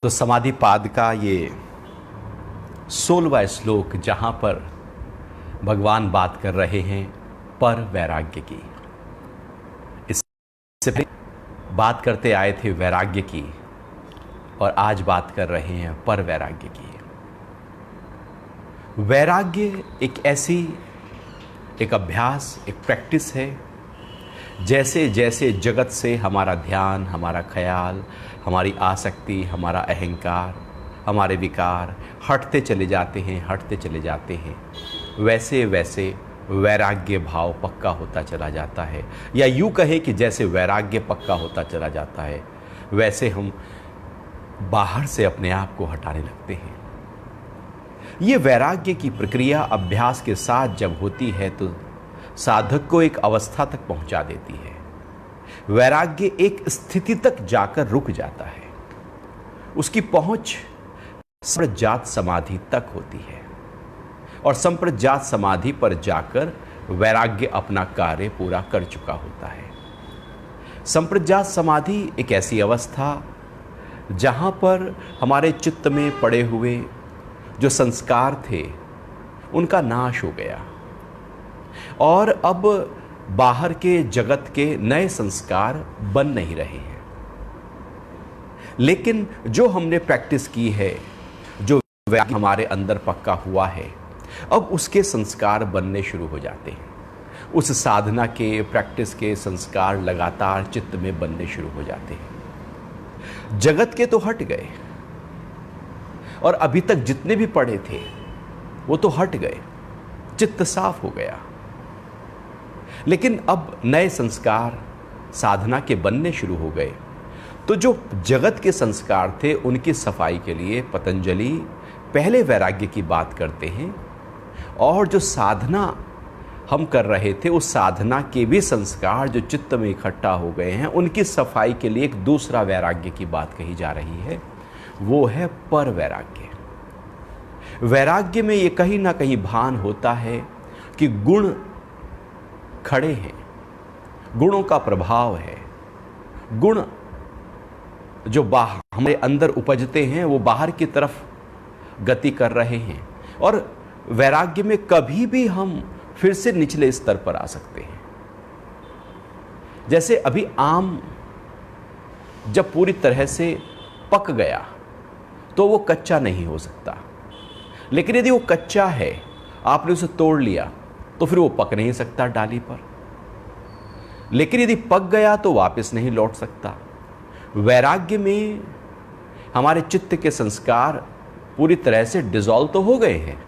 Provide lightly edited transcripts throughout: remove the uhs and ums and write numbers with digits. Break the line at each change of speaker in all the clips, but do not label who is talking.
तो समाधि पाद का ये 16वां श्लोक, जहाँ पर भगवान बात कर रहे हैं पर वैराग्य की। इससे पहले बात करते आए थे वैराग्य की, और आज बात कर रहे हैं पर वैराग्य की। वैराग्य एक अभ्यास, एक प्रैक्टिस है। जैसे जैसे जगत से हमारा ध्यान, हमारा ख्याल, हमारी आसक्ति, हमारा अहंकार, हमारे विकार हटते चले जाते हैं, वैसे वैसे वैराग्य भाव पक्का होता चला जाता है। या यूँ कहें कि जैसे वैराग्य पक्का होता चला जाता है, वैसे हम बाहर से अपने आप को हटाने लगते हैं। ये वैराग्य की प्रक्रिया अभ्यास के साथ जब होती है तो साधक को एक अवस्था तक पहुंचा देती है। वैराग्य एक स्थिति तक जाकर रुक जाता है। उसकी पहुंच संप्रज्ञात समाधि तक होती है, और संप्रज्ञात समाधि पर जाकर वैराग्य अपना कार्य पूरा कर चुका होता है। संप्रज्ञात समाधि एक ऐसी अवस्था जहां पर हमारे चित्त में पड़े हुए जो संस्कार थे उनका नाश हो गया, और अब बाहर के जगत के नए संस्कार बन नहीं रहे हैं। लेकिन जो हमने प्रैक्टिस की है, जो वैराग्य हमारे अंदर पक्का हुआ है, अब उसके संस्कार बनने शुरू हो जाते हैं। उस साधना के, प्रैक्टिस के संस्कार लगातार चित्त में बनने शुरू हो जाते हैं। जगत के तो हट गए, और अभी तक जितने भी पड़े थे वो तो हट गए, चित्त साफ हो गया। लेकिन अब नए संस्कार साधना के बनने शुरू हो गए। तो जो जगत के संस्कार थे उनकी सफाई के लिए पतंजलि पहले वैराग्य की बात करते हैं, और जो साधना हम कर रहे थे उस साधना के भी संस्कार जो चित्त में इकट्ठा हो गए हैं उनकी सफाई के लिए एक दूसरा वैराग्य की बात कही जा रही है, वो है पर वैराग्य। वैराग्य में ये कहीं ना कहीं भान होता है कि गुण खड़े हैं, गुणों का प्रभाव है। गुण जो हमारे अंदर उपजते हैं वो बाहर की तरफ गति कर रहे हैं, और वैराग्य में कभी भी हम फिर से निचले स्तर पर आ सकते हैं। जैसे अभी आम जब पूरी तरह से पक गया तो वो कच्चा नहीं हो सकता, लेकिन यदि वो कच्चा है, आपने उसे तोड़ लिया तो फिर वो पक नहीं सकता डाली पर। लेकिन यदि पक गया तो वापस नहीं लौट सकता। वैराग्य में हमारे चित्त के संस्कार पूरी तरह से डिसॉल्व तो हो गए हैं,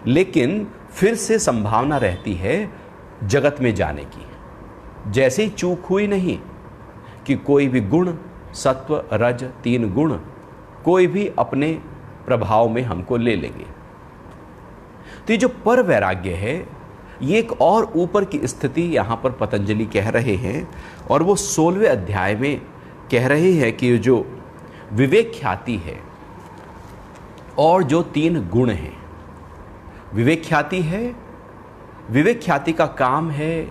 लेकिन फिर से संभावना रहती है जगत में जाने की। जैसे ही चूक हुई नहीं कि कोई भी गुण, सत्व, रज, 3 गुण कोई भी अपने प्रभाव में हमको ले लेंगे। तो ये जो पर वैराग्य है, ये एक और ऊपर की स्थिति यहां पर पतंजलि कह रहे हैं, और वो 16वें अध्याय में कह रहे हैं कि जो विवेक ख्याति है और जो 3 गुण हैं। विवेक ख्याति है, विवेक ख्याति का काम है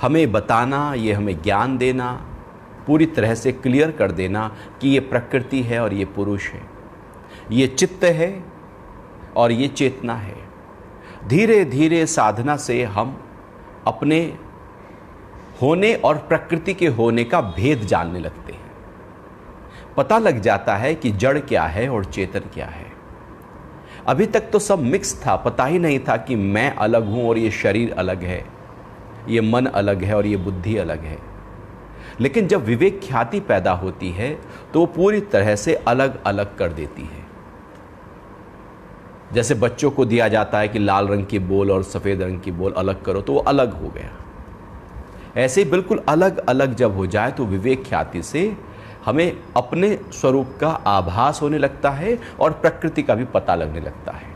हमें बताना, ये हमें ज्ञान देना, पूरी तरह से क्लियर कर देना कि ये प्रकृति है और ये पुरुष है, ये चित्त है और ये चेतना है। धीरे धीरे साधना से हम अपने होने और प्रकृति के होने का भेद जानने लगते हैं। पता लग जाता है कि जड़ क्या है और चेतन क्या है। अभी तक तो सब मिक्स था, पता ही नहीं था कि मैं अलग हूं और ये शरीर अलग है, ये मन अलग है और ये बुद्धि अलग है। लेकिन जब विवेक ख्याति पैदा होती है तो वो पूरी तरह से अलग अलग कर देती है। जैसे बच्चों को दिया जाता है कि लाल रंग की बॉल और सफ़ेद रंग की बॉल अलग करो, तो वो अलग हो गया। ऐसे ही बिल्कुल अलग अलग जब हो जाए तो विवेक ख्याति से हमें अपने स्वरूप का आभास होने लगता है और प्रकृति का भी पता लगने लगता है।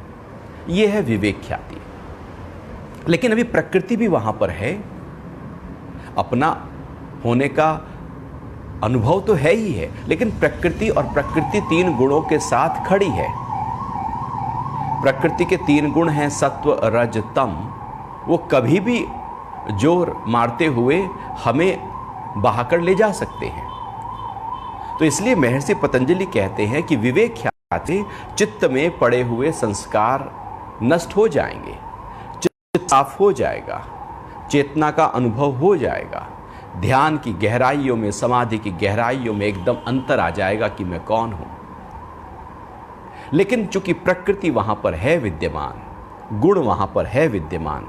ये है विवेक ख्याति। लेकिन अभी प्रकृति भी वहां पर है, अपना होने का अनुभव तो है ही है, लेकिन प्रकृति और प्रकृति 3 गुणों के साथ खड़ी है। प्रकृति के 3 गुण हैं सत्व, रज, तम। वो कभी भी जोर मारते हुए हमें बहाकर ले जा सकते हैं। तो इसलिए महर्षि पतंजलि कहते हैं कि विवेक ख्याति चित्त में पड़े हुए संस्कार नष्ट हो जाएंगे, चित्त साफ हो जाएगा, चेतना का अनुभव हो जाएगा, ध्यान की गहराइयों में, समाधि की गहराइयों में एकदम अंतर आ जाएगा कि मैं कौन हूं। लेकिन चूंकि प्रकृति वहां पर है विद्यमान, गुण वहां पर है विद्यमान,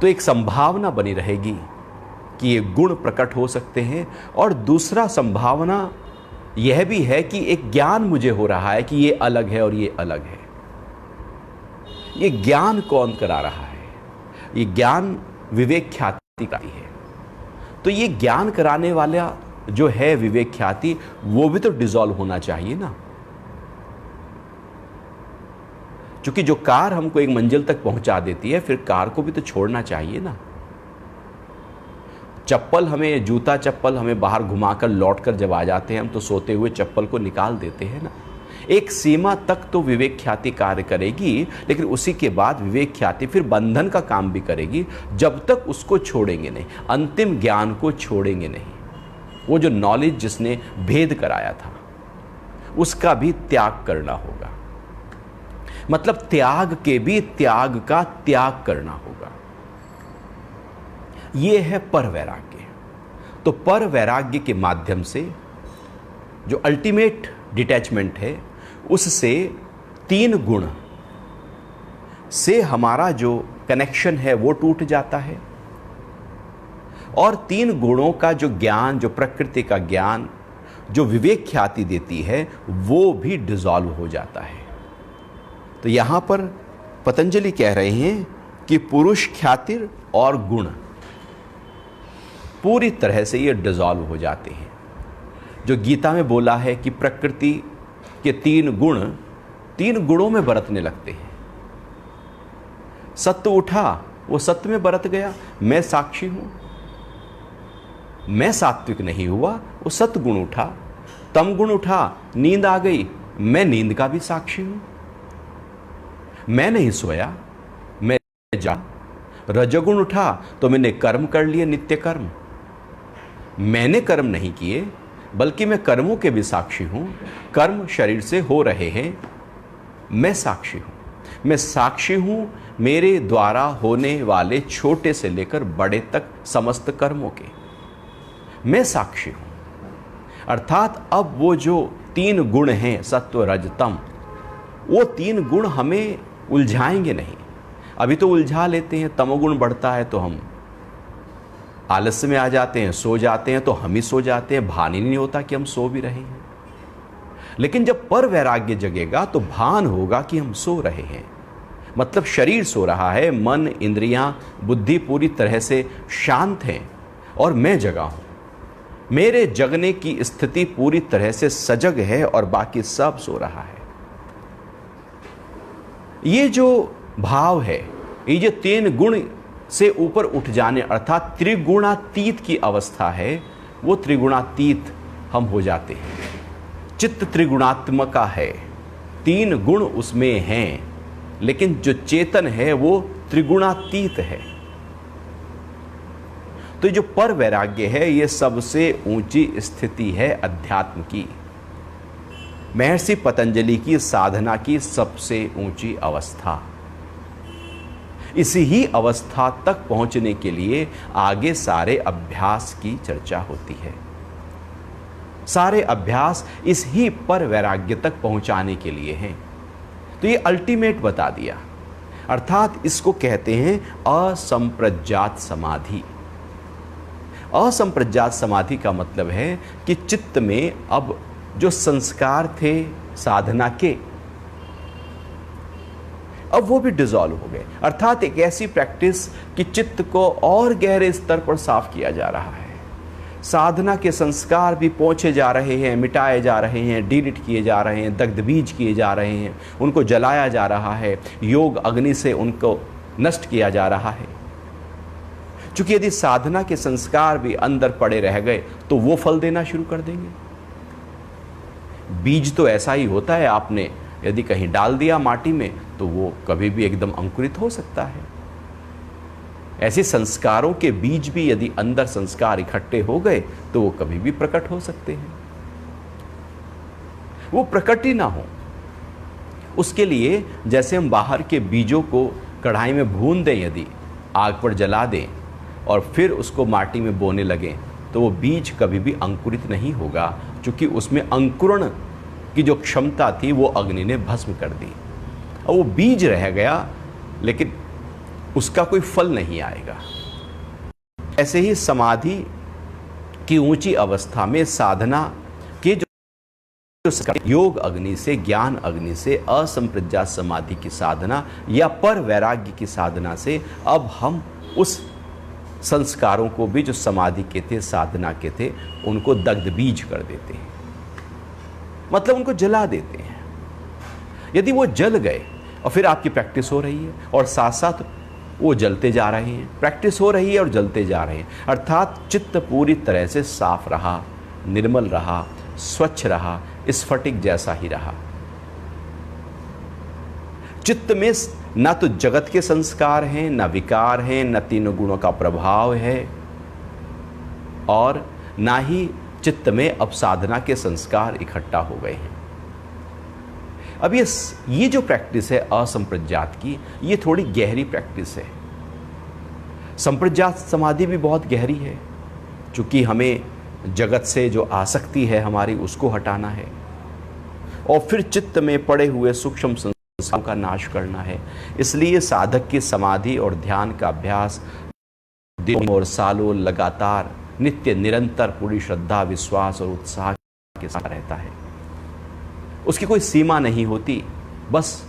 तो एक संभावना बनी रहेगी कि ये गुण प्रकट हो सकते हैं। और दूसरा संभावना यह भी है कि एक ज्ञान मुझे हो रहा है कि ये अलग है और ये अलग है। ये ज्ञान कौन करा रहा है? ये ज्ञान विवेक ख्याति कराती है। तो ये ज्ञान कराने वाला जो है विवेक ख्याति, वो भी तो डिसॉल्व होना चाहिए ना। क्योंकि जो कार हमको एक मंजिल तक पहुंचा देती है, फिर कार को भी तो छोड़ना चाहिए ना। चप्पल हमें, जूता चप्पल हमें बाहर घुमाकर लौटकर जब आ जाते हैं हम, तो सोते हुए चप्पल को निकाल देते हैं ना। एक सीमा तक तो विवेक ख्याति कार्य करेगी, लेकिन उसी के बाद विवेक ख्याति फिर बंधन का काम भी करेगी, जब तक उसको छोड़ेंगे नहीं, अंतिम ज्ञान को छोड़ेंगे नहीं। वो जो नॉलेज जिसने भेद कराया था, उसका भी त्याग करना होगा। मतलब त्याग के भी त्याग का त्याग करना होगा। यह है पर वैराग्य। तो पर वैराग्य के माध्यम से जो अल्टीमेट डिटैचमेंट है, उससे तीन गुण से हमारा जो कनेक्शन है वो टूट जाता है, और तीन गुणों का जो ज्ञान, जो प्रकृति का ज्ञान जो विवेक ख्याति देती है, वो भी डिसॉल्व हो जाता है। तो यहां पर पतंजलि कह रहे हैं कि पुरुष ख्यातिर और गुण पूरी तरह से ये डिसॉल्व हो जाते हैं। जो गीता में बोला है कि प्रकृति के तीन गुणों में बरतने लगते हैं। सत्व उठा, वो सत्य में बरत गया, मैं साक्षी हूं। मैं सात्विक नहीं हुआ, वो सत्गुण उठा। तम गुण उठा, नींद आ गई, मैं नींद का भी साक्षी हूं। मैं नहीं सोया, मैं जा। रजोगुण उठा तो मैंने कर्म कर लिए, नित्य कर्म। मैंने कर्म नहीं किए, बल्कि मैं कर्मों के भी साक्षी हूं। कर्म शरीर से हो रहे हैं, मैं साक्षी हूं। मैं साक्षी हूं मेरे द्वारा होने वाले छोटे से लेकर बड़े तक समस्त कर्मों के, मैं साक्षी हूं। अर्थात अब वो जो तीन गुण हैं, सत्व रज तम, वो तीन गुण हमें उलझाएंगे नहीं। अभी तो उलझा लेते हैं, तमोगुण बढ़ता है तो हम आलस्य में आ जाते हैं, सो जाते हैं, तो हम ही सो जाते हैं, भान ही नहीं होता कि हम सो भी रहे हैं। लेकिन जब पर वैराग्य जगेगा तो भान होगा कि हम सो रहे हैं। मतलब शरीर सो रहा है, मन, इंद्रियां, बुद्धि पूरी तरह से शांत हैं और मैं जगा हूं। मेरे जगने की स्थिति पूरी तरह से सजग है और बाकी सब सो रहा है। ये जो भाव है, ये जो तीन गुण से ऊपर उठ जाने, अर्थात त्रिगुणातीत की अवस्था है, वो त्रिगुणातीत हम हो जाते हैं। चित्त त्रिगुणात्मक है, तीन गुण उसमें हैं, लेकिन जो चेतन है वो त्रिगुणातीत है। तो जो पर वैराग्य है, ये सबसे ऊंची स्थिति है अध्यात्म की। महर्षि पतंजलि की साधना की सबसे ऊंची अवस्था। इसी ही अवस्था तक पहुंचने के लिए आगे सारे अभ्यास की चर्चा होती है। सारे अभ्यास इस ही पर वैराग्य तक पहुंचाने के लिए हैं। तो ये अल्टीमेट बता दिया, अर्थात इसको कहते हैं असंप्रज्ञात समाधि। असंप्रज्ञात समाधि का मतलब है कि चित्त में अब जो संस्कार थे साधना के, अब वो भी डिसॉल्व हो गए। अर्थात एक ऐसी प्रैक्टिस कि चित्त को और गहरे स्तर पर साफ किया जा रहा है। साधना के संस्कार भी पोंछे जा रहे हैं, मिटाए जा रहे हैं, डिलीट किए जा रहे हैं, दग्धबीज किए जा रहे हैं, उनको जलाया जा रहा है, योग अग्नि से उनको नष्ट किया जा रहा है। क्योंकि यदि साधना के संस्कार भी अंदर पड़े रह गए तो वो फल देना शुरू कर देंगे। बीज तो ऐसा ही होता है, आपने यदि कहीं डाल दिया माटी में तो वो कभी भी एकदम अंकुरित हो सकता है। ऐसे संस्कारों के बीज भी यदि अंदर संस्कार इकट्ठे हो गए तो वो कभी भी प्रकट हो सकते हैं। वो प्रकट ही ना हो उसके लिए जैसे हम बाहर के बीजों को कढ़ाई में भून दें, यदि आग पर जला दें और फिर उसको माटी में बोने लगें, तो वो बीज कभी भी अंकुरित नहीं होगा, क्योंकि उसमें अंकुरण की जो क्षमता थी वो अग्नि ने भस्म कर दी। और वो बीज रह गया लेकिन उसका कोई फल नहीं आएगा। ऐसे ही समाधि की ऊंची अवस्था में साधना के जो योग अग्नि से, ज्ञान अग्नि से, असंप्रज्ञात समाधि की साधना या पर वैराग्य की साधना से अब हम उस संस्कारों को भी जो समाधि के थे, साधना के थे, उनको दग्ध बीज कर देते हैं, मतलब उनको जला देते हैं। यदि वो जल गए और फिर आपकी प्रैक्टिस हो रही है और साथ साथ वो जलते जा रहे हैं, प्रैक्टिस हो रही है और जलते जा रहे हैं, अर्थात चित्त पूरी तरह से साफ रहा, निर्मल रहा, स्वच्छ रहा, स्फटिक जैसा ही रहा। चित्त में ना तो जगत के संस्कार हैं, ना विकार हैं, न तीनों गुणों का प्रभाव है, और ना ही चित्त में अब साधना के संस्कार इकट्ठा हो गए हैं। अब ये जो प्रैक्टिस है असंप्रज्ञात की, ये थोड़ी गहरी प्रैक्टिस है। संप्रज्ञात समाधि भी बहुत गहरी है, क्योंकि हमें जगत से जो आसक्ति है हमारी, उसको हटाना है और फिर चित्त में पड़े हुए सूक्ष्म संस्कारों का नाश करना है। इसलिए साधक की समाधि और ध्यान का अभ्यास दिनों और सालों लगातार, नित्य, निरंतर, पूरी श्रद्धा, विश्वास और उत्साह के साथ रहता है। उसकी कोई सीमा नहीं होती। बस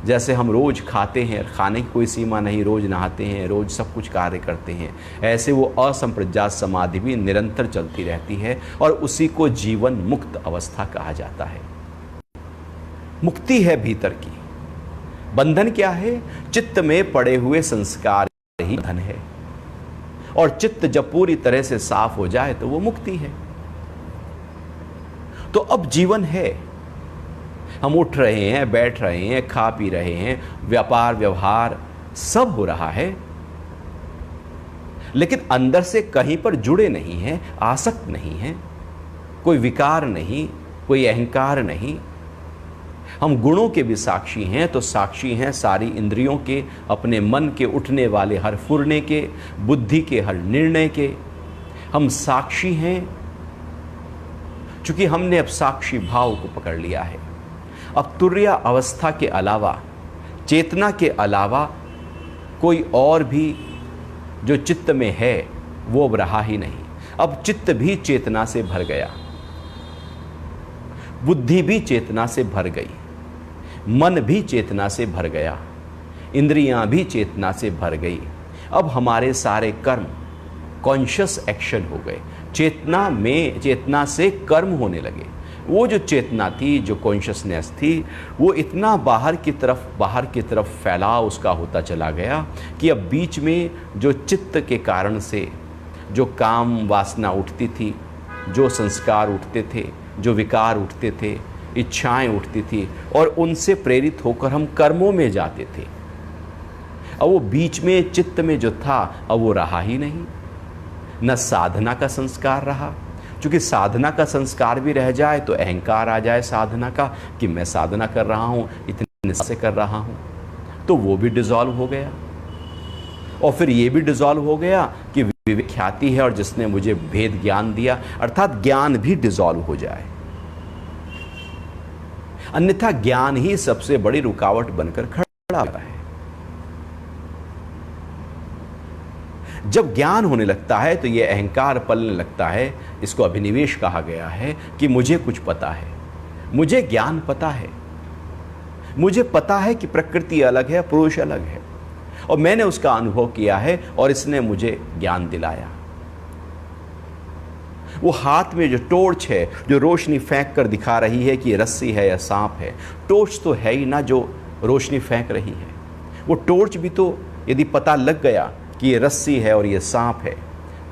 जैसे हम रोज खाते हैं, खाने की कोई सीमा नहीं, रोज नहाते हैं, रोज सब कुछ कार्य करते हैं, ऐसे वो असंप्रज्ञात समाधि भी निरंतर चलती रहती है और उसी को जीवन मुक्त अवस्था कहा जाता है। मुक्ति है भीतर की। बंधन क्या है? चित्त में पड़े हुए संस्कार ही बंधन है, और चित्त जब पूरी तरह से साफ हो जाए तो वो मुक्ति है। तो अब जीवन है, हम उठ रहे हैं, बैठ रहे हैं, खा पी रहे हैं, व्यापार व्यवहार सब हो रहा है, लेकिन अंदर से कहीं पर जुड़े नहीं हैं, आसक्त नहीं हैं, कोई विकार नहीं, कोई अहंकार नहीं। हम गुणों के भी साक्षी हैं, तो साक्षी हैं सारी इंद्रियों के, अपने मन के उठने वाले हर फुरने के, बुद्धि के हर निर्णय के। हम साक्षी हैं क्योंकि हमने अब साक्षी भाव को पकड़ लिया है। अब तुर्य अवस्था के अलावा, चेतना के अलावा कोई और भी जो चित्त में है वो अब रहा ही नहीं। अब चित्त भी चेतना से भर गया, बुद्धि भी चेतना से भर गई, मन भी चेतना से भर गया, इंद्रियां भी चेतना से भर गई। अब हमारे सारे कर्म कॉन्शियस एक्शन हो गए, चेतना में, चेतना से कर्म होने लगे। वो जो चेतना थी, जो कॉन्शियसनेस थी, वो इतना बाहर की तरफ फैलाव उसका होता चला गया कि अब बीच में जो चित्त के कारण से जो काम वासना उठती थी, जो संस्कार उठते थे, जो विकार उठते थे, इच्छाएं उठती थी, और उनसे प्रेरित होकर हम कर्मों में जाते थे। अब वो बीच में चित्त में जो था अब वो रहा ही नहीं। न साधना का संस्कार रहा, क्योंकि साधना का संस्कार भी रह जाए तो अहंकार आ जाए साधना का कि मैं साधना कर रहा हूँ, इतने से कर रहा हूँ, तो वो भी डिसॉल्व हो गया। और फिर ये भी डिसॉल्व हो गया कि विवेक ख्याति है और जिसने मुझे भेद ज्ञान दिया, अर्थात ज्ञान भी डिसॉल्व हो जाए। अन्यथा ज्ञान ही सबसे बड़ी रुकावट बनकर खड़ा है। जब ज्ञान होने लगता है तो यह अहंकार पलने लगता है। इसको अभिनिवेश कहा गया है कि मुझे कुछ पता है, मुझे ज्ञान पता है, मुझे पता है कि प्रकृति अलग है, पुरुष अलग है, और मैंने उसका अनुभव किया है और इसने मुझे ज्ञान दिलाया। वो हाथ में जो टॉर्च है, जो रोशनी फेंक कर दिखा रही है कि ये रस्सी है या सांप है, टॉर्च तो है ही ना जो रोशनी फेंक रही है। वो टॉर्च भी तो यदि पता लग गया कि ये रस्सी है और ये सांप है,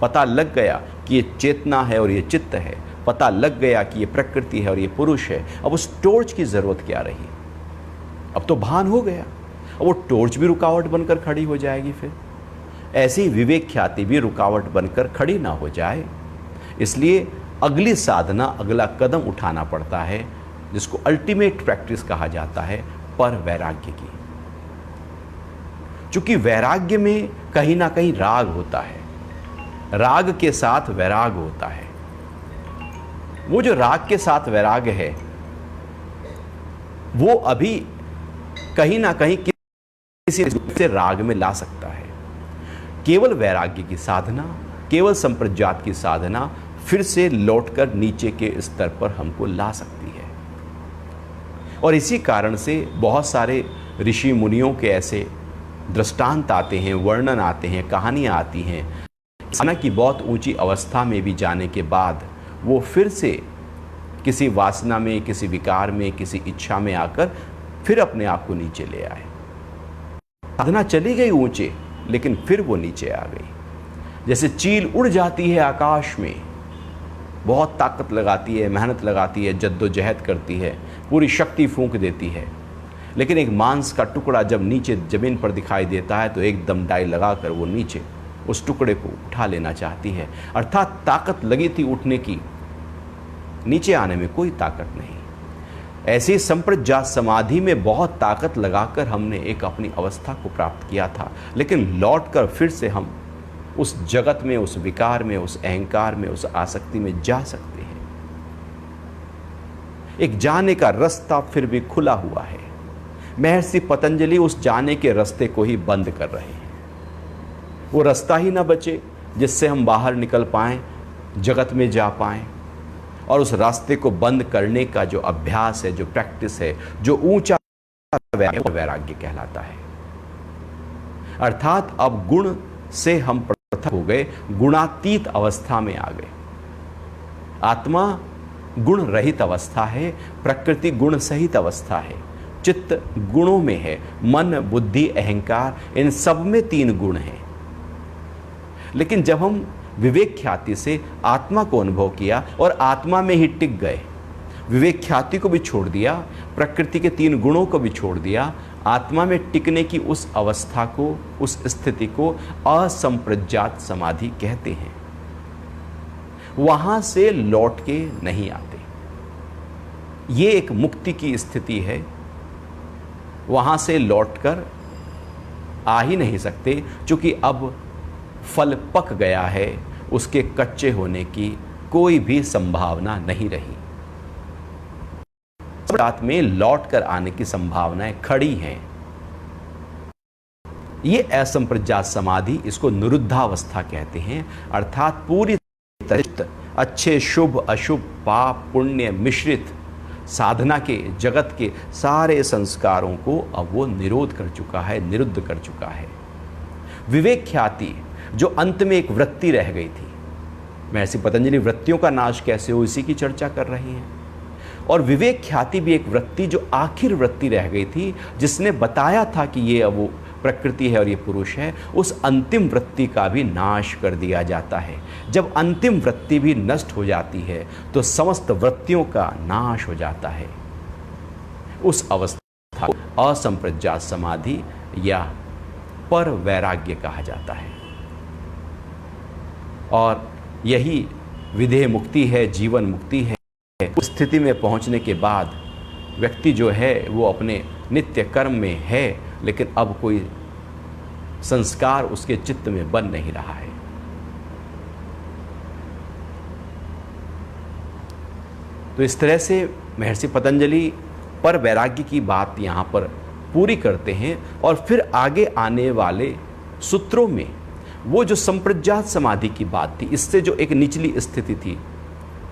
पता लग गया कि ये चेतना है और ये चित्त है, पता लग गया कि ये प्रकृति है और ये पुरुष है, अब उस टॉर्च की जरूरत क्या रही? अब तो भान हो गया। अब वो टॉर्च भी रुकावट बनकर खड़ी हो जाएगी। फिर ऐसी विवेक ख्याति भी रुकावट बनकर खड़ी ना हो जाए, इसलिए अगली साधना, अगला कदम उठाना पड़ता है, जिसको अल्टीमेट प्रैक्टिस कहा जाता है, पर वैराग्य की। चूंकि वैराग्य में कहीं ना कहीं राग होता है, राग के साथ वैराग होता है। वो जो राग के साथ वैराग है, वो अभी कहीं ना कहीं किसी से राग में ला सकता है। केवल वैराग्य की साधना, केवल संप्रज्ञात की साधना फिर से लौटकर नीचे के स्तर पर हमको ला सकती है। और इसी कारण से बहुत सारे ऋषि मुनियों के ऐसे दृष्टांत आते हैं, वर्णन आते हैं, कहानियां आती हैं, साधना की बहुत ऊंची अवस्था में भी जाने के बाद वो फिर से किसी वासना में, किसी विकार में, किसी इच्छा में आकर फिर अपने आप को नीचे ले आए। साधना चली गई ऊंचे, लेकिन फिर वो नीचे आ गई। जैसे चील उड़ जाती है आकाश में, बहुत ताकत लगाती है, मेहनत लगाती है, जद्दोजहद करती है, पूरी शक्ति फूंक देती है, लेकिन एक मांस का टुकड़ा जब नीचे जमीन पर दिखाई देता है तो एकदम डाई लगाकर वो नीचे उस टुकड़े को उठा लेना चाहती है। अर्थात ताकत लगी थी उठने की, नीचे आने में कोई ताकत नहीं। ऐसी संप्रज्ञात समाधि में बहुत ताकत लगाकर हमने एक अपनी अवस्था को प्राप्त किया था, लेकिन लौटकर फिर से हम उस जगत में, उस विकार में, उस अहंकार में, उस आसक्ति में जा सकते हैं। एक जाने का रास्ता फिर भी खुला हुआ है। महर्षि पतंजलि उस जाने के रास्ते को ही बंद कर रहे हैं। वो रास्ता ही ना बचे जिससे हम बाहर निकल पाएं, जगत में जा पाएं। और उस रास्ते को बंद करने का जो अभ्यास है, जो प्रैक्टिस है, जो ऊंचा वैराग्य कहलाता है। अर्थात अब गुण से हम पृथक हो गए, गुणातीत अवस्था में आ गए। आत्मा गुण रहित अवस्था है, प्रकृति गुण सहित अवस्था है, चित्त गुणों में है, मन, बुद्धि, अहंकार, इन सब में 3 गुण हैं। लेकिन जब हम विवेक ख्याति से आत्मा को अनुभव किया और आत्मा में ही टिक गए, विवेक ख्याति को भी छोड़ दिया, प्रकृति के 3 गुणों को भी छोड़ दिया, आत्मा में टिकने की उस अवस्था को, उस स्थिति को असंप्रज्ञात समाधि कहते हैं। वहां से लौट के नहीं आते। ये एक मुक्ति की स्थिति है। वहां से लौटकर आ ही नहीं सकते, क्योंकि अब फल पक गया है, उसके कच्चे होने की कोई भी संभावना नहीं रही। रात में लौटकर आने की संभावनाएं खड़ी हैं। ये असंप्रज्ञात समाधि, इसको निरुद्धावस्था कहते हैं। अर्थात पूरी तरह अच्छे, शुभ, अशुभ, पाप, पुण्य मिश्रित साधना के, जगत के सारे संस्कारों को अब वो निरोध कर चुका है, निरुद्ध कर चुका है। विवेक ख्याति जो अंत में एक वृत्ति रह गई थी, महर्षि पतंजलि वृत्तियों का नाश कैसे हो इसी की चर्चा कर रही हैं। और विवेक ख्याति भी एक वृत्ति जो आखिर वृत्ति रह गई थी, जिसने बताया था कि ये वो प्रकृति है और ये पुरुष है, उस अंतिम वृत्ति का भी नाश कर दिया जाता है। जब अंतिम वृत्ति भी नष्ट हो जाती है तो समस्त वृत्तियों का नाश हो जाता है। उस अवस्था को असंप्रज्ञात समाधि या पर वैराग्य कहा जाता है। और यही विधेय मुक्ति है, जीवन मुक्ति है। उस स्थिति में पहुंचने के बाद व्यक्ति जो है वो अपने नित्य कर्म में है, लेकिन अब कोई संस्कार उसके चित्त में बन नहीं रहा है। तो इस तरह से महर्षि पतंजलि पर वैराग्य की बात यहाँ पर पूरी करते हैं। और फिर आगे आने वाले सूत्रों में वो जो संप्रज्ञात समाधि की बात थी, इससे जो एक निचली स्थिति थी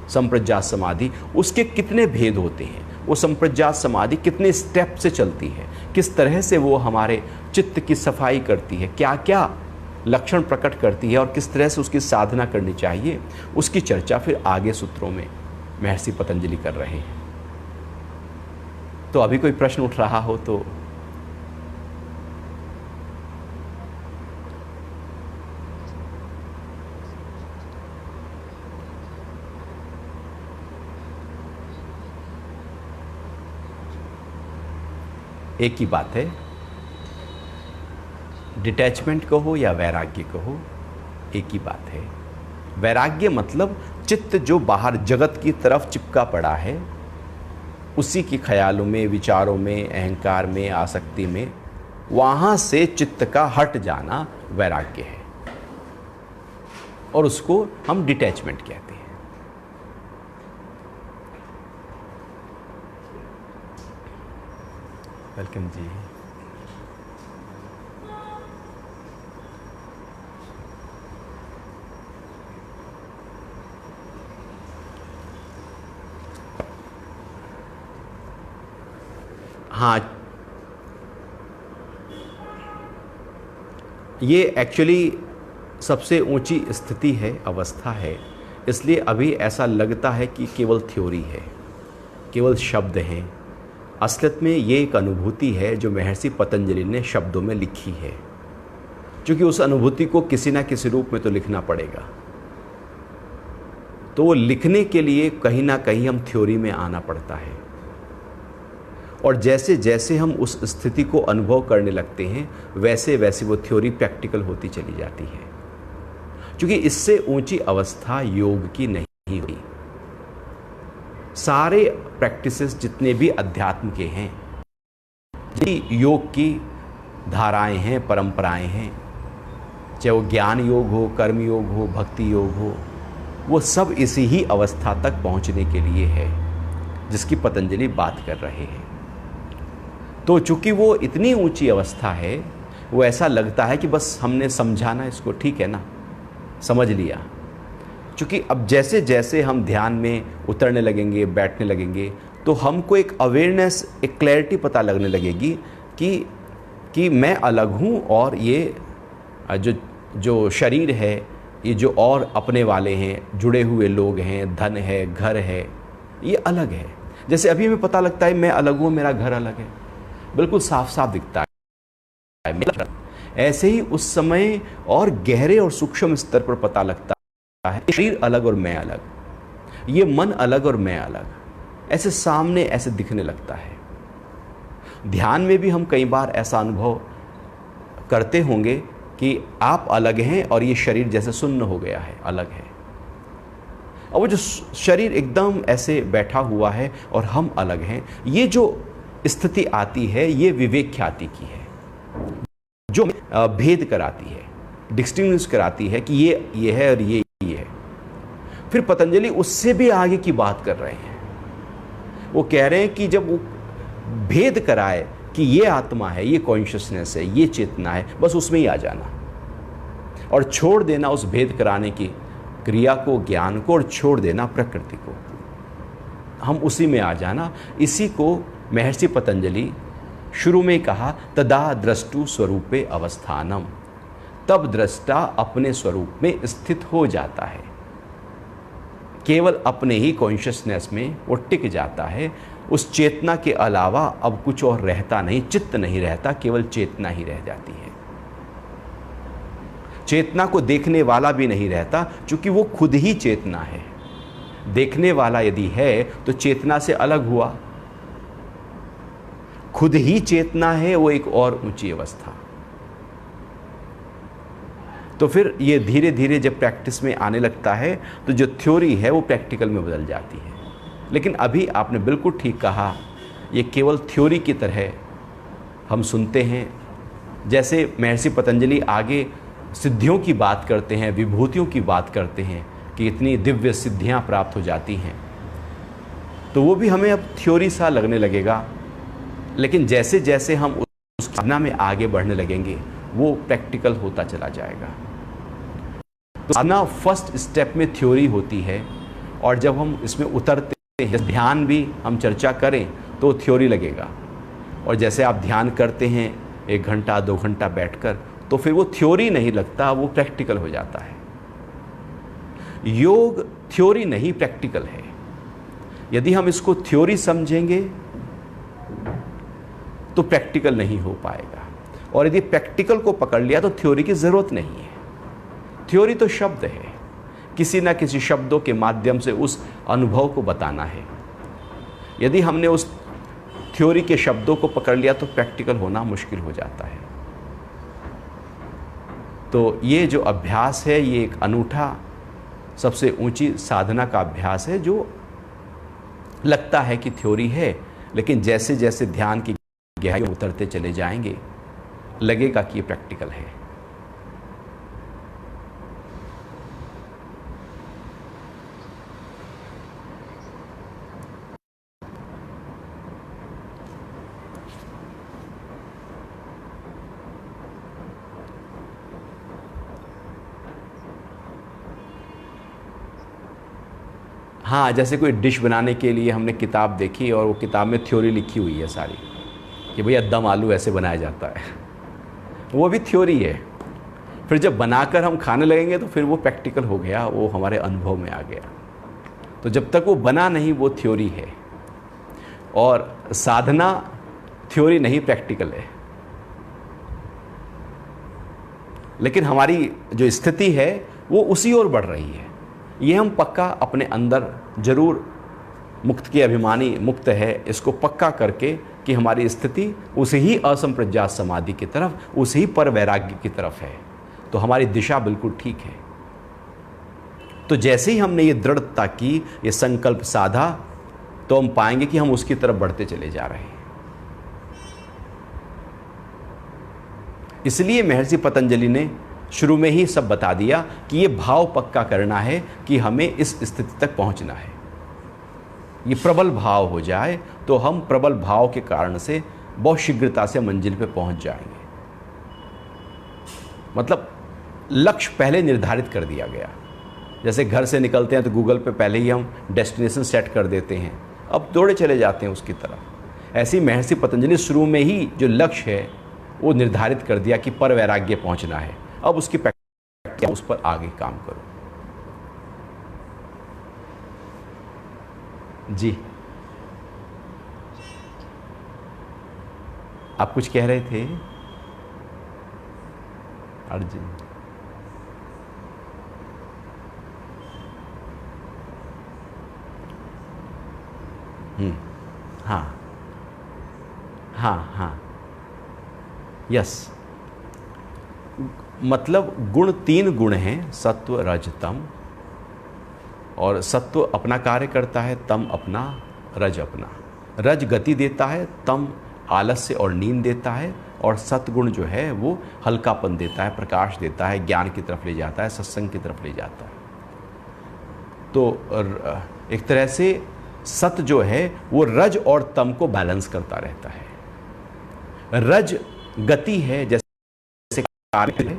संप्रज्ञात समाधि, उसके कितने भेद होते हैं, वो संप्रज्ञात समाधि कितने स्टेप से चलती है, किस तरह से वो हमारे चित्त की सफाई करती है, क्या क्या लक्षण प्रकट करती है और किस तरह से उसकी साधना करनी चाहिए, उसकी चर्चा फिर आगे सूत्रों में महर्षि पतंजलि कर रहे हैं। तो अभी कोई प्रश्न उठ रहा हो तो एक ही बात है, डिटैचमेंट कहो या वैराग्य कहो, एक ही बात है। वैराग्य मतलब चित्त जो बाहर जगत की तरफ चिपका पड़ा है, उसी के ख्यालों में, विचारों में, अहंकार में, आसक्ति में, वहाँ से चित्त का हट जाना वैराग्य है, और उसको हम डिटैचमेंट कहते हैं। वेलकम जी। हाँ, ये एक्चुअली सबसे ऊंची स्थिति है, अवस्था है, इसलिए अभी ऐसा लगता है कि केवल थ्योरी है, केवल शब्द हैं। असलियत में ये एक अनुभूति है जो महर्षि पतंजलि ने शब्दों में लिखी है, क्योंकि उस अनुभूति को किसी ना किसी रूप में तो लिखना पड़ेगा। तो वो लिखने के लिए कहीं ना कहीं हम थ्योरी में आना पड़ता है, और जैसे जैसे हम उस स्थिति को अनुभव करने लगते हैं, वैसे वैसे वो थ्योरी प्रैक्टिकल होती चली जाती है, क्योंकि इससे ऊंची अवस्था योग की नहीं हुई। सारे प्रैक्टिसेस जितने भी अध्यात्म के हैं, जितनी योग की धाराएं हैं, परंपराएं हैं, चाहे वो ज्ञान योग हो, कर्म योग हो, भक्ति योग हो, वो सब इसी ही अवस्था तक पहुंचने के लिए है जिसकी पतंजलि बात कर रहे हैं। तो चूंकि वो इतनी ऊंची अवस्था है, वो ऐसा लगता है कि बस हमने समझा ना इसको, ठीक है ना, समझ लिया। क्योंकि अब जैसे जैसे हम ध्यान में उतरने लगेंगे, बैठने लगेंगे, तो हमको एक अवेयरनेस, एक क्लैरिटी पता लगने लगेगी कि मैं अलग हूँ, और ये जो शरीर है, ये जो और अपने वाले हैं, जुड़े हुए लोग हैं, धन है, घर है, ये अलग है। जैसे अभी हमें पता लगता है मैं अलग हूँ, मेरा घर अलग है, बिल्कुल साफ साफ दिखता है। ऐसे ही उस समय और गहरे और सूक्ष्म स्तर पर पता लगता है, शरीर अलग और मैं अलग, ये मन अलग और मैं अलग, ऐसे सामने ऐसे दिखने लगता है। ध्यान में भी हम कई बार ऐसा अनुभव करते होंगे कि आप अलग हैं और ये शरीर जैसे सुन्न हो गया है, अलग है, और वो जो शरीर एकदम ऐसे बैठा हुआ है और हम अलग हैं। ये जो स्थिति आती है, ये विवेक ख्याति की है, जो भेद कराती है, डिस्टिंग्विश कराती है कि ये है और ये है। फिर पतंजलि उससे भी आगे की बात कर रहे हैं। वो कह रहे हैं कि जब वो भेद कराए कि ये आत्मा है, ये कॉन्शियसनेस है, ये चेतना है, बस उसमें ही आ जाना और छोड़ देना उस भेद कराने की क्रिया को, ज्ञान को, और छोड़ देना प्रकृति को। हम उसी में आ जाना। इसी को महर्षि पतंजलि शुरू में कहा, तदा द्रष्टु स्वरूपे अवस्थानम, तब दृष्टा अपने स्वरूप में स्थित हो जाता है, केवल अपने ही कॉन्शियसनेस में वो टिक जाता है। उस चेतना के अलावा अब कुछ और रहता नहीं, चित्त नहीं रहता, केवल चेतना ही रह जाती है। चेतना को देखने वाला भी नहीं रहता, क्योंकि वो खुद ही चेतना है। देखने वाला यदि है तो चेतना से अलग हुआ, खुद ही चेतना है, वो एक और ऊंची अवस्था। तो फिर ये धीरे धीरे जब प्रैक्टिस में आने लगता है, तो जो थ्योरी है वो प्रैक्टिकल में बदल जाती है। लेकिन अभी आपने बिल्कुल ठीक कहा, ये केवल थ्योरी की तरह हम सुनते हैं। जैसे महर्षि पतंजलि आगे सिद्धियों की बात करते हैं, विभूतियों की बात करते हैं कि इतनी दिव्य सिद्धियां प्राप्त हो जाती हैं, तो वो भी हमें अब थ्योरी सा लगने लगेगा। लेकिन जैसे जैसे हम उस साधना में आगे बढ़ने लगेंगे, वो प्रैक्टिकल होता चला जाएगा। तो साधना फर्स्ट स्टेप में थ्योरी होती है, और जब हम इसमें उतरते हैं, ध्यान भी हम चर्चा करें तो थ्योरी लगेगा। और जैसे आप ध्यान करते हैं 1 घंटा 2 घंटा बैठकर, तो फिर वो थ्योरी नहीं लगता, वो प्रैक्टिकल हो जाता है। योग थ्योरी नहीं, प्रैक्टिकल है। यदि हम इसको थ्योरी समझेंगे तो प्रैक्टिकल नहीं हो पाएगा, और यदि प्रैक्टिकल को पकड़ लिया तो थ्योरी की जरूरत नहीं है। थ्योरी तो शब्द है, किसी ना किसी शब्दों के माध्यम से उस अनुभव को बताना है। यदि हमने उस थ्योरी के शब्दों को पकड़ लिया तो प्रैक्टिकल होना मुश्किल हो जाता है। तो ये जो अभ्यास है ये एक अनूठा, सबसे ऊंची साधना का अभ्यास है, जो लगता है कि थ्योरी है, लेकिन जैसे जैसे ध्यान की गहराई में उतरते चले जाएंगे लगेगा कि ये प्रैक्टिकल है। हाँ, जैसे कोई डिश बनाने के लिए हमने किताब देखी और वो किताब में थ्योरी लिखी हुई है सारी कि भैया दम आलू ऐसे बनाया जाता है, वो भी थ्योरी है। फिर जब बनाकर हम खाने लगेंगे तो फिर वो प्रैक्टिकल हो गया, वो हमारे अनुभव में आ गया। तो जब तक वो बना नहीं वो थ्योरी है, और साधना थ्योरी नहीं प्रैक्टिकल है। लेकिन हमारी जो स्थिति है वो उसी ओर बढ़ रही है। ये हम पक्का अपने अंदर जरूर मुक्त के अभिमानी मुक्त है, इसको पक्का करके कि हमारी स्थिति उसी ही असंप्रज्ञात समाधि की तरफ, उसी ही पर वैराग्य की तरफ है, तो हमारी दिशा बिल्कुल ठीक है। तो जैसे ही हमने ये दृढ़ता की, ये संकल्प साधा, तो हम पाएंगे कि हम उसकी तरफ बढ़ते चले जा रहे हैं। इसलिए महर्षि पतंजलि ने शुरू में ही सब बता दिया कि ये भाव पक्का करना है कि हमें इस स्थिति तक पहुंचना है। ये प्रबल भाव हो जाए तो हम प्रबल भाव के कारण से बहुत शीघ्रता से मंजिल पे पहुंच जाएंगे। मतलब लक्ष्य पहले निर्धारित कर दिया गया। जैसे घर से निकलते हैं तो गूगल पे पहले ही हम डेस्टिनेशन सेट कर देते हैं, अब दौड़े चले जाते हैं उसकी तरफ। ऐसे ही महर्षि पतंजलि शुरू में ही जो लक्ष्य है वो निर्धारित कर दिया कि पर वैराग्य पहुंचना है। अब उसकी प्रैक्टिस, उस पर आगे काम करो। जी, आप कुछ कह रहे थे अर्जुन? हाँ हाँ हाँ, यस। मतलब गुण 3 गुण हैं, सत्व रज तम। और सत्व अपना कार्य करता है, तम अपना, रज अपना। रज गति देता है, तम आलस्य और नींद देता है, और सत्गुण जो है वो हल्कापन देता है, प्रकाश देता है, ज्ञान की तरफ ले जाता है, सत्संग की तरफ ले जाता है। तो एक तरह से सत्य जो है वो रज और तम को बैलेंस करता रहता है। रज गति है, जैसे कार है,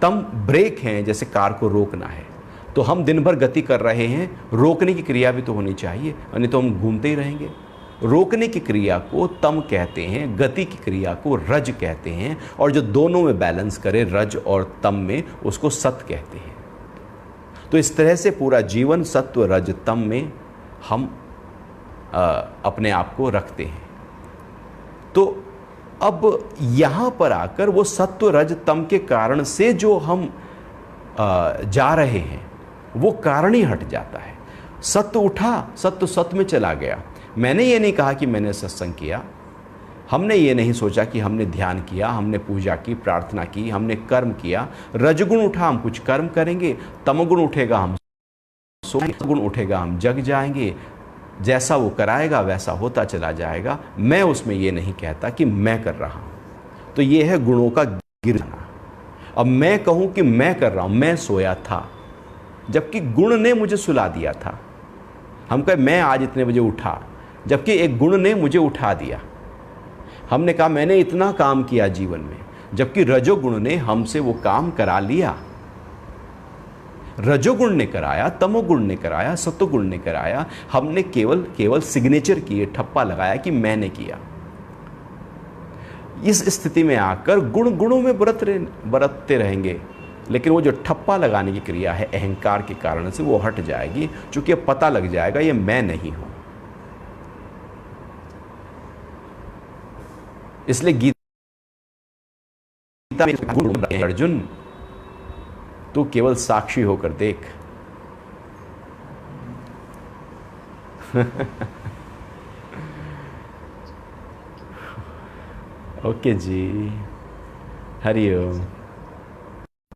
तम ब्रेक है, जैसे कार को रोकना है। तो हम दिन भर गति कर रहे हैं, रोकने की क्रिया भी तो होनी चाहिए, नहीं तो हम घूमते ही रहेंगे। रोकने की क्रिया को तम कहते हैं, गति की क्रिया को रज कहते हैं, और जो दोनों में बैलेंस करे रज और तम में, उसको सत्य कहते हैं। तो इस तरह से पूरा जीवन सत्व रज तम में हम अपने आप को रखते हैं। तो अब यहाँ पर आकर वो सत्व रज तम के कारण से जो हम जा रहे हैं वो कारण ही हट जाता है। सत्व उठा, सत्व सत्व में चला गया। मैंने ये नहीं कहा कि मैंने सत्संग किया, हमने ये नहीं सोचा कि हमने ध्यान किया, हमने पूजा की, प्रार्थना की, हमने कर्म किया। रजगुण उठा, हम कुछ कर्म करेंगे। तमगुण उठेगा, हम सोएंगे। गुण उठेगा, हम जग जाएंगे। जैसा वो कराएगा वैसा होता चला जाएगा। मैं उसमें ये नहीं कहता कि मैं कर रहा हूँ। तो ये है गुणों का गिर जाना। अब मैं कहूँ कि मैं कर रहा हूँ, मैं सोया था, जबकि गुण ने मुझे सुला दिया था। हम कहे मैं आज इतने बजे उठा, जबकि एक गुण ने मुझे उठा दिया। हमने कहा मैंने इतना काम किया जीवन में, जबकि रजोगुण ने हमसे वो काम करा लिया। रजोगुण ने कराया, तमोगुण ने कराया, सत्वगुण ने कराया। हमने केवल सिग्नेचर किए, ठप्पा लगाया कि मैंने किया। इस स्थिति में आकर गुणों में बरतते रहेंगे, लेकिन वो जो ठप्पा लगाने की क्रिया है अहंकार के कारण से, वो हट जाएगी, क्योंकि अब पता लग जाएगा ये मैं नहीं हूं। इसलिए गीता में अर्जुन, तू केवल साक्षी होकर देख। ओके जी, हरि ओम।